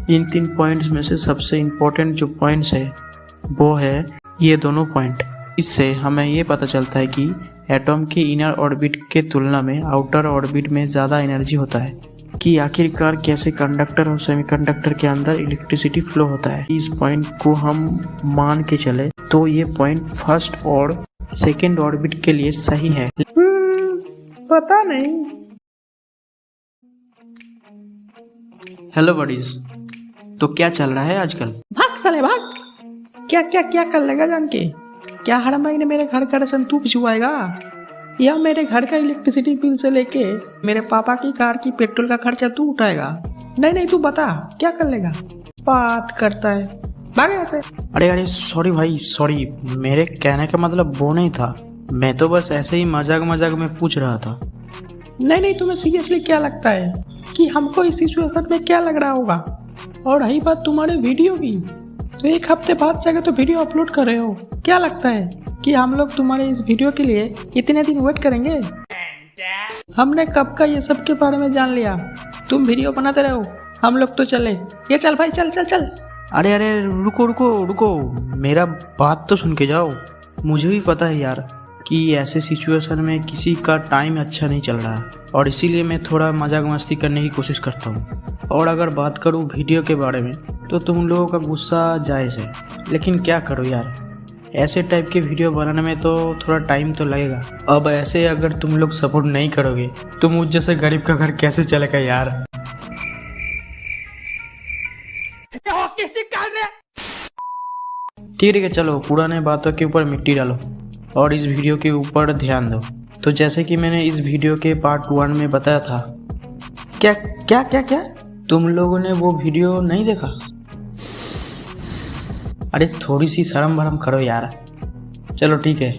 इन 3 points में से सबसे इम्पोर्टेंट जो पॉइंट्स है वो है ये दोनों पॉइंट। इससे हमें ये पता चलता है कि एटॉम के इनर ऑर्बिट के तुलना में आउटर ऑर्बिट में ज़्यादा एनर्जी होता है, कि आखिरकार कैसे कंडक्टर और सेमीकंडक्टर के अंदर इलेक्ट्रिसिटी फ्लो होता है। इस पॉइंट को हम मान के चले तो ये पॉइंट फर्स्ट और सेकेंड ऑर्बिट के लिए सही है। पता नहीं। हेलो बडीज, तो क्या चल रहा है आजकल? भाग साले भाग। क्या क्या क्या कर लेगा जान के? क्या हर महीने मेरे घर का राशन तू भिजवाएगा, या मेरे घर का इलेक्ट्रिसिटी बिल से लेके मेरे पापा की कार की पेट्रोल का खर्चा तू उठाएगा? नहीं तू बता क्या कर लेगा? बात करता है, भाग यहाँ से। अरे सॉरी भाई, सॉरी, मेरे कहने का मतलब वो नहीं था। मैं तो बस ऐसे ही मजाक में पूछ रहा था। नहीं तुम्हें सीरियसली क्या लगता है कि हमको इस सिचुएशन में क्या लग रहा होगा? और रही बात तुम्हारे वीडियो की, तो 1 हफ्ते बाद जाकर तो वीडियो अपलोड कर रहे हो। क्या लगता है कि हम लोग तुम्हारे इस वीडियो के लिए इतने दिन वेट करेंगे? हमने कब का ये सब के बारे में जान लिया। तुम वीडियो बनाते रहो, हम लोग तो चले। ये चल भाई, चल चल चल। अरे रुको, मेरा बात तो सुन के जाओ। मुझे भी पता है यार कि ऐसे सिचुएशन में किसी का टाइम अच्छा नहीं चल रहा है, और इसीलिए मैं थोड़ा मजाक मस्ती करने की कोशिश करता हूँ। और अगर बात करूँ वीडियो के बारे में तो तुम लोगों का गुस्सा जायज़ है, लेकिन क्या करो यार, ऐसे टाइप के वीडियो बनाने में तो थोड़ा टाइम तो लगेगा। अब ऐसे अगर तुम लोग सपोर्ट नहीं करोगे तो मुझ जैसे गरीब का घर कैसे चलेगा यार? ठीक है, चलो पुराने बातों के ऊपर मिट्टी डालो और इस वीडियो के ऊपर ध्यान दो। तो जैसे कि मैंने इस वीडियो के पार्ट 1 में बताया था। क्या तुम लोगों ने वो वीडियो नहीं देखा? अरे थोड़ी सी शर्म भरम करो यार। चलो ठीक है,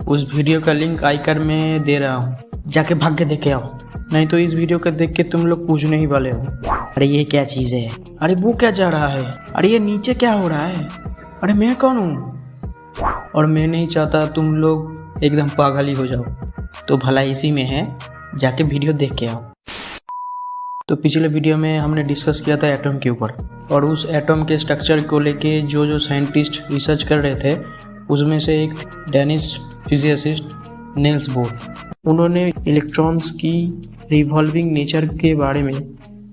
उस वीडियो का लिंक आइकन में दे रहा हूँ, जाके भाग के देख के आओ। नहीं तो इस वीडियो को देख के तुम लोग पूछने ही वाले हो, अरे ये क्या चीज है, अरे वो क्या जा रहा है, अरे ये नीचे क्या हो रहा है, अरे मैं कौन हूँ? और मैं नहीं चाहता तुम लोग एकदम पागल ही हो जाओ। तो भला इसी में है, जाके वीडियो देख के आओ। तो पिछले वीडियो में हमने डिस्कस किया था एटम के ऊपर, और उस एटम के स्ट्रक्चर को लेके जो साइंटिस्ट रिसर्च कर रहे थे उसमें से एक डेनिश फिजिसिस्ट नील्स बोर। उन्होंने इलेक्ट्रॉन्स की रिवॉल्विंग नेचर के बारे में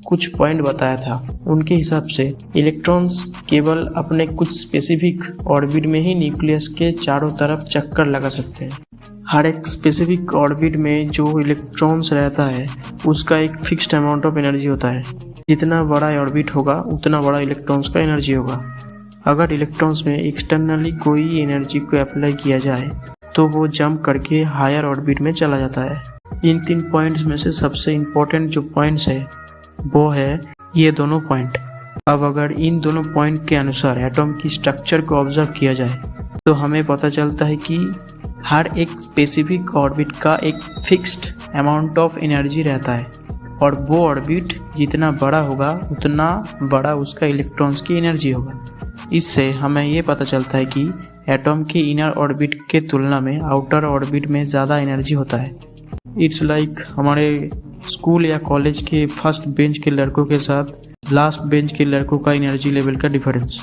कुछ पॉइंट बताया था। उनके हिसाब से इलेक्ट्रॉन्स केवल अपने कुछ स्पेसिफिक ऑर्बिट में ही न्यूक्लियस के चारों तरफ चक्कर लगा सकते हैं। हर एक स्पेसिफिक ऑर्बिट में जो इलेक्ट्रॉन्स रहता है उसका एक फिक्स्ड अमाउंट ऑफ एनर्जी होता है। जितना बड़ा ऑर्बिट होगा उतना बड़ा इलेक्ट्रॉन्स का एनर्जी होगा। अगर इलेक्ट्रॉन्स में एक्सटर्नली कोई एनर्जी को अप्लाई किया जाए तो वो जंप करके हायर ऑर्बिट में चला जाता है। इन 3 पॉइंट्स में से सबसे इम्पोर्टेंट जो पॉइंट्स है वो है ये दोनों पॉइंट। अब अगर इन दोनों पॉइंट के अनुसार एटॉम की स्ट्रक्चर को ऑब्जर्व किया जाए तो हमें पता चलता है कि हर एक स्पेसिफिक ऑर्बिट का एक फिक्स्ड अमाउंट ऑफ एनर्जी रहता है, और वो ऑर्बिट जितना बड़ा होगा उतना बड़ा उसका इलेक्ट्रॉन्स की एनर्जी होगा। इससे हमें ये पता चलता है कि एटॉम के इनर ऑर्बिट के तुलना में आउटर ऑर्बिट में ज़्यादा एनर्जी होता है। इट्स लाइक हमारे स्कूल या कॉलेज के फर्स्ट बेंच के लड़कों के साथ लास्ट बेंच के लड़कों का एनर्जी लेवल का डिफरेंस।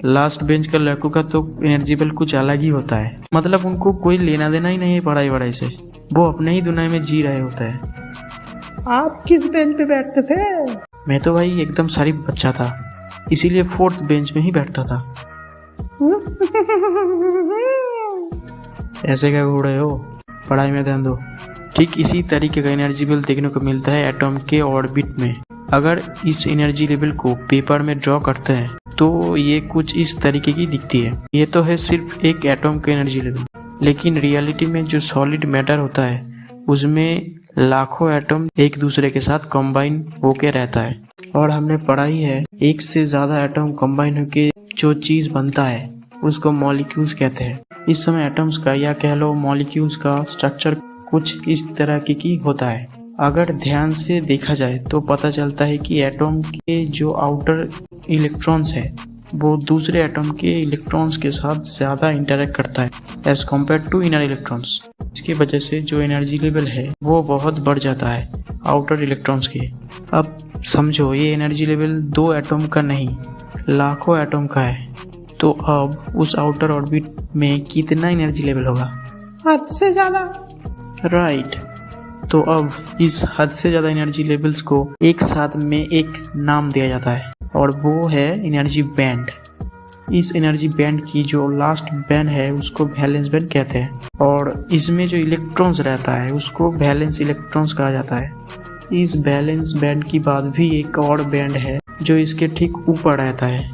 लास्ट बेंच के लड़कों का तो एनर्जी लेवल कुछ अलग ही होता है, मतलब उनको कोई लेना देना ही नहीं है पढ़ाई वढ़ाई से, वो अपने ही दुनिया में जी रहे होते हैं। आप किस बेंच पे बैठते थे? मैं तो भाई एकदम शरीफ बच्चा था, इसीलिए 4th बेंच में ही बैठता था। ऐसे क्या घूर रहे हो, पढ़ाई में ध्यान दो। ठीक इसी तरीके का एनर्जी लेवल देखने को मिलता है एटॉम के ऑर्बिट में। अगर इस एनर्जी लेवल को पेपर में ड्रॉ करते हैं तो ये कुछ इस तरीके की दिखती है। ये तो है सिर्फ एक एटॉम का एनर्जी लेवल, लेकिन रियलिटी में जो सॉलिड मैटर होता है उसमें लाखों एटम एक दूसरे के साथ कंबाइन होके रहता है। और हमने पढ़ा ही है, एक से ज्यादा एटम कंबाइन होके जो चीज बनता है उसको मॉलिक्यूल्स कहते हैं। इस समय एटम्स का या कह लो मॉलिक्यूल्स का स्ट्रक्चर कुछ इस तरह की होता है। अगर ध्यान से देखा जाए तो पता चलता है कि एटॉम के जो आउटर इलेक्ट्रॉन्स है वो दूसरे एटम के इलेक्ट्रॉन्स के साथ ज़्यादा इंटरेक्ट करता है as compare to inner electrons. इसकी वजह से जो एनर्जी लेवल है वो बहुत बढ़ जाता है आउटर इलेक्ट्रॉन्स के। अब समझो ये एनर्जी लेवल 2 एटम का नहीं, लाखों एटम का है। तो अब उस आउटर ऑर्बिट में कितना एनर्जी लेवल होगा? हद से ज्यादा। राइट। तो अब इस हद से ज़्यादा एनर्जी लेवल्स को एक साथ में एक नाम दिया जाता है और वो है एनर्जी बैंड। इस एनर्जी बैंड की जो लास्ट बैंड है उसको वैलेंस बैंड कहते हैं और इसमें जो इलेक्ट्रॉन्स रहता है उसको वैलेंस इलेक्ट्रॉन्स कहा जाता है। इस वैलेंस बैंड की बाद भी एक और बैंड है जो इसके ठीक ऊपर रहता है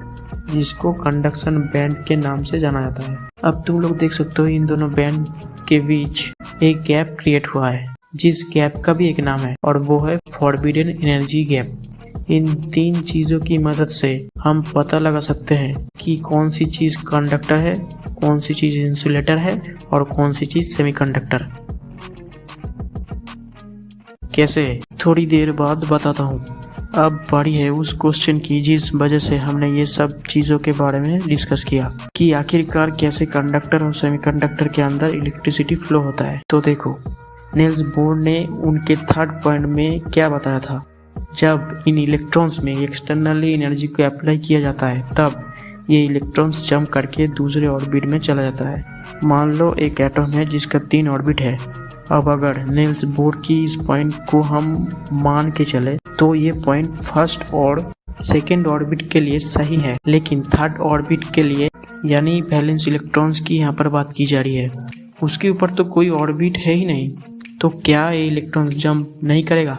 जिसको कंडक्शन बैंड के नाम से जाना जाता है। अब तुम लोग देख सकते हो इन दोनों बैंड के बीच एक गैप क्रिएट हुआ है जिस गैप का भी एक नाम है और वो है फॉरबिडन एनर्जी गैप। इन 3 चीजों की मदद से हम पता लगा सकते हैं कि कौन सी चीज कंडक्टर है, कौन सी चीज इंसुलेटर है और कौन सी चीज सेमीकंडक्टर। कैसे? थोड़ी देर बाद बताता हूँ। अब बारी है उस क्वेश्चन की जिस वजह से हमने ये सब चीजों के बारे में डिस्कस किया कि आखिरकार कैसे कंडक्टर और सेमीकंडक्टर के अंदर इलेक्ट्रिसिटी फ्लो होता है। तो देखो, नील्स बोर ने उनके 3rd पॉइंट में क्या बताया था, जब इन इलेक्ट्रॉन्स में एक्सटर्नली एनर्जी को अप्लाई किया जाता है तब ये इलेक्ट्रॉन्स जंप करके दूसरे ऑर्बिट में चला जाता है। मान लो एक एटम है जिसका 3 ऑर्बिट है। अब अगर नील्स बोर की इस पॉइंट को हम मान के चले तो ये पॉइंट 1st और 2nd ऑर्बिट के लिए सही है, लेकिन 3rd ऑर्बिट के लिए यानी वैलेंस इलेक्ट्रॉन्स की यहाँ पर बात की जा रही है, उसके ऊपर तो कोई ऑर्बिट है ही नहीं। तो क्या ये इलेक्ट्रॉन्स जंप नहीं करेगा?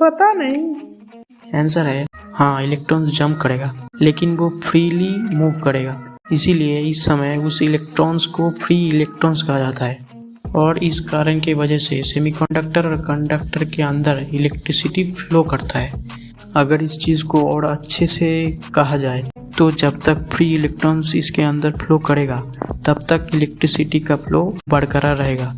पता नहीं। आंसर है हाँ, इलेक्ट्रॉन्स जंप करेगा लेकिन वो फ्रीली मूव करेगा। इसीलिए इस समय उस इलेक्ट्रॉन्स को फ्री इलेक्ट्रॉन्स कहा जाता है और इस कारण की वजह से सेमीकंडक्टर और कंडक्टर के अंदर इलेक्ट्रिसिटी फ्लो करता है। अगर इस चीज को और अच्छे से कहा जाए तो जब तक फ्री इलेक्ट्रॉन्स इसके अंदर फ्लो करेगा तब तक इलेक्ट्रिसिटी का फ्लो बरकरार रहेगा।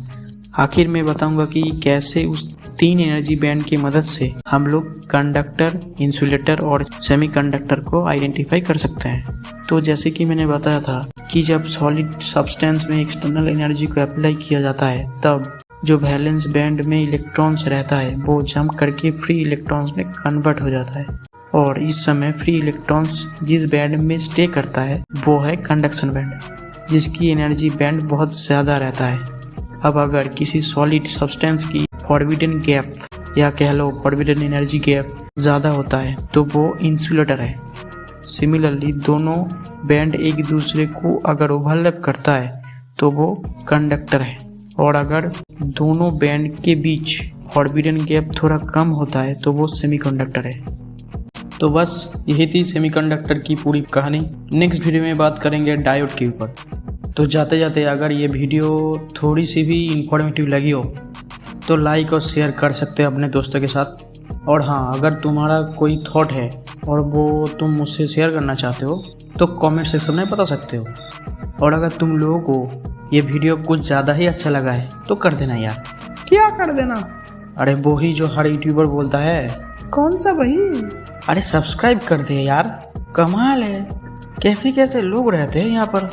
आखिर में बताऊंगा कि कैसे उस 3 एनर्जी बैंड की मदद से हम लोग कंडक्टर, इंसुलेटर और सेमीकंडक्टर को आइडेंटिफाई कर सकते हैं। तो जैसे कि मैंने बताया था कि जब सॉलिड सब्सटेंस में एक्सटर्नल एनर्जी को अप्लाई किया जाता है तब जो वैलेंस बैंड में इलेक्ट्रॉन्स रहता है वो जंप करके फ्री इलेक्ट्रॉन्स में कन्वर्ट हो जाता है और इस समय फ्री इलेक्ट्रॉन्स जिस बैंड में स्टे करता है वो है कंडक्शन बैंड, जिसकी एनर्जी बैंड बहुत ज्यादा रहता है। अब अगर किसी सॉलिड सब्सटेंस की फॉरबिडन गैप या कह लो फॉरबिडन एनर्जी गैप ज्यादा होता है तो वो इंसुलेटर है। सिमिलरली दोनों बैंड एक दूसरे को अगर ओवरलैप करता है तो वो कंडक्टर है और अगर दोनों बैंड के बीच फॉरबिडन गैप थोड़ा कम होता है तो वो सेमीकंडक्टर है। तो बस यही थी सेमीकंडक्टर की पूरी कहानी। नेक्स्ट वीडियो में बात करेंगे डायोड के ऊपर। तो जाते जाते अगर ये वीडियो थोड़ी सी भी इंफॉर्मेटिव लगी हो तो लाइक और शेयर कर सकते हो अपने दोस्तों के साथ। और हाँ, अगर तुम्हारा कोई थॉट है और वो तुम मुझसे शेयर करना चाहते हो तो कमेंट सेक्शन में बता सकते हो। और अगर तुम लोगों को ये वीडियो कुछ ज़्यादा ही अच्छा लगा है तो कर देना यार। क्या कर देना? अरे वो ही जो हर यूट्यूबर बोलता है। कौन सा भाई? अरे सब्सक्राइब कर दे यार, कमाल है। कैसे कैसे लोग रहते हैं यहाँ पर।